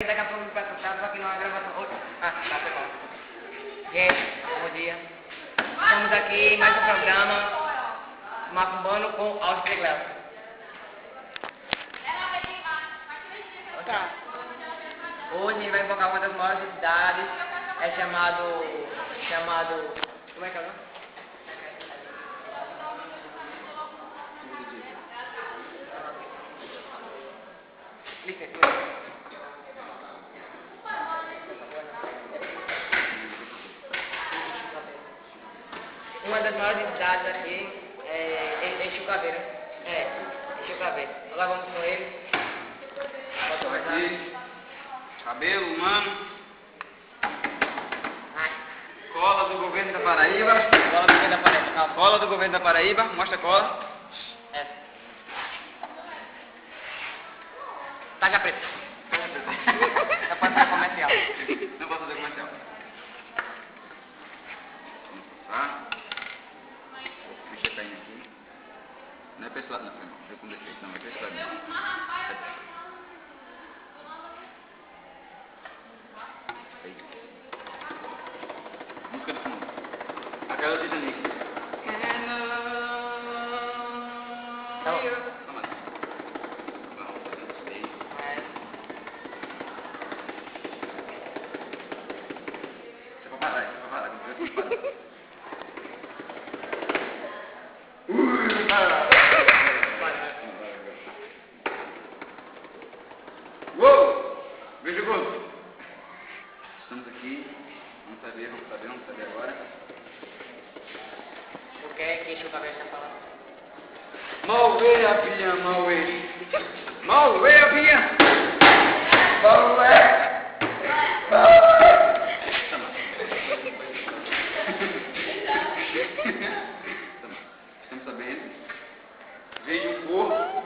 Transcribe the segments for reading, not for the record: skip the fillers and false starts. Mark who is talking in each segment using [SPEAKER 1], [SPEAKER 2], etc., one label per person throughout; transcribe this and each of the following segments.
[SPEAKER 1] Daqui a pouco vai cantar, só que não é gravação. Tá bom. Gente, bom dia. Estamos aqui em mais um programa Macumbando com Alves Léo.
[SPEAKER 2] Tá.
[SPEAKER 1] Hoje a gente vai invocar uma das maiores entidades, é chamado... Como é que é o nome? Licença. Uma das maiores entidades aqui é Exu Caveira. Exu Caveira. Agora vamos com ele. Pode conversar.
[SPEAKER 2] Aqui, cabelo humano, cola do governo da Paraíba, cola do governo da Paraíba, mostra a cola.
[SPEAKER 1] Taca preta. Não pode fazer comercial.
[SPEAKER 2] Não posso fazer comercial. Tá? Mexer a perna aqui. Não é pessoal, não, irmão. Eu com defeito, não, é pessoal. Música do fundo. Aquela do Titanic.
[SPEAKER 1] Tá bom.
[SPEAKER 2] Você vai parar, Uou! Veja o gol! Estamos aqui, vamos saber agora.
[SPEAKER 1] O que é que Exu Caveira está falando?
[SPEAKER 2] Mauê, Avinha, Mauê! Mauê, Avinha! Mauê! Estamos sabendo. Veio um corpo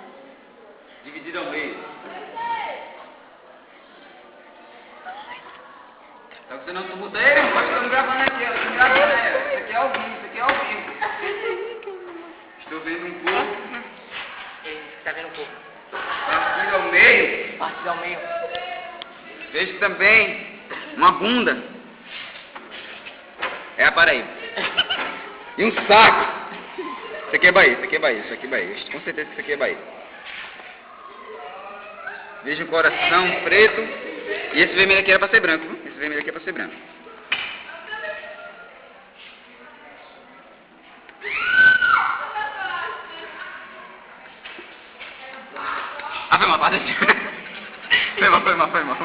[SPEAKER 2] dividido ao meio. Tá você não muda ele, irmão? Estamos gravando aqui, ó. Estamos gravando aí. Isso aqui é ao vivo, Estou vendo um corpo.
[SPEAKER 1] Está vendo um pouco.
[SPEAKER 2] Partido ao meio.
[SPEAKER 1] Partido ao meio.
[SPEAKER 2] Vejo também uma bunda. É a Paraíba. E um saco. Isso aqui é Bahia. Com certeza isso aqui é Bahia. Vejo um coração preto. E esse vermelho aqui era pra ser branco, viu? Esse vermelho aqui é pra ser branco. Ah, foi mal, foi mal.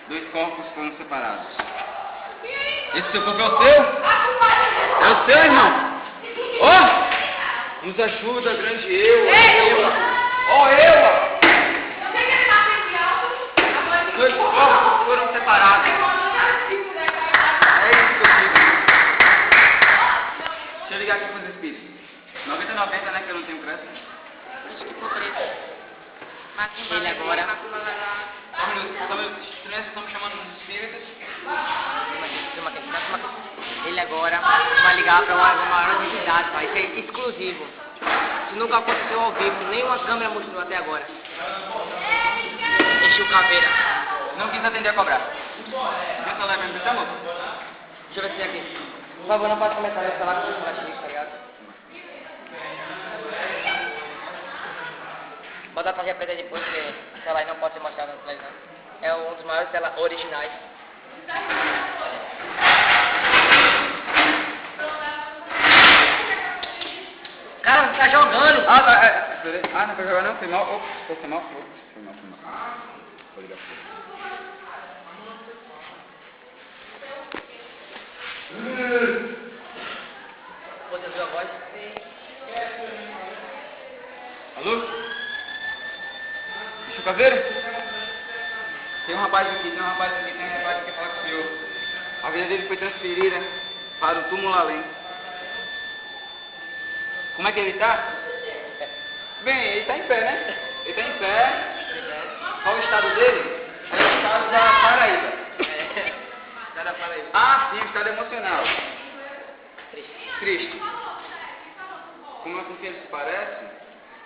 [SPEAKER 2] Dois corpos foram separados. Esse seu corpo é o seu? É o seu, irmão? Oh! Nos ajuda, grande eu. Dois corpos foram separados. É isso que eu digo. Deixa eu ligar aqui com os espíritos. 90, né? Que eu não tenho crédito.
[SPEAKER 3] Acho que ficou preto.
[SPEAKER 1] Ele agora.
[SPEAKER 2] Só um minuto. Estamos chamando os espíritos.
[SPEAKER 1] Ele agora vai ligar para uma das maiores entidades, vai ser exclusivo. Isso nunca aconteceu ao vivo, nenhuma câmera mostrou até agora. Exu Caveira.
[SPEAKER 2] Não quis atender a cobrar. Meu celular vai me prestar, moço?
[SPEAKER 1] Deixa eu ver se é aqui. Por favor, não pode começar a falar com o celular chique, tá ligado? Bota a tarja preta depois, porque o celular não pode ser mostrado na televisão. É um dos maiores celulares originais. Cara, você tá jogando!
[SPEAKER 2] Não foi jogar não? Foi mal. Foi mal. Vou ligar pra você.
[SPEAKER 1] Pode ouvir a voz?
[SPEAKER 2] Alô? Exu Caveira? Tem um rapaz aqui que fala com o senhor. A vida dele foi transferida para o túmulo além. Como é que ele está? Bem, ele está em pé, né? Ele está em pé. Qual o estado dele? É o estado da Paraíba. Ah, sim, o estado emocional. Triste. Como é com que ele se parece?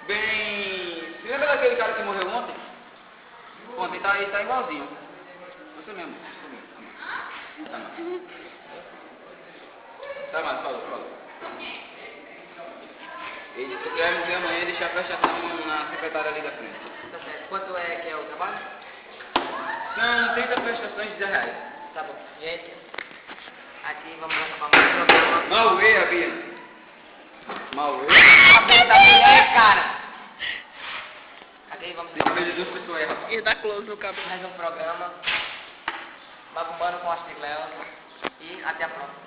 [SPEAKER 2] Bem, você lembra daquele cara que morreu ontem? tá igualzinho. Você mesmo. Tá mais. Tá mais, fala. Ele se quer me amanhã deixar prestação na secretária ali da frente.
[SPEAKER 1] Tá certo. Quanto é que é o trabalho?
[SPEAKER 2] São 30 prestações de R$10.
[SPEAKER 1] Tá bom. Gente, aqui vamos acabar mais um programa.
[SPEAKER 2] Mauê, Abia. Mauê.
[SPEAKER 1] Cabelo da mulher, cara. Aqui vamos
[SPEAKER 2] Tem cabelo de duas pessoas aí, rapaz.
[SPEAKER 3] E dá close no cabelo.
[SPEAKER 1] mais um programa. Macumbando com as triglelas. E até a próxima.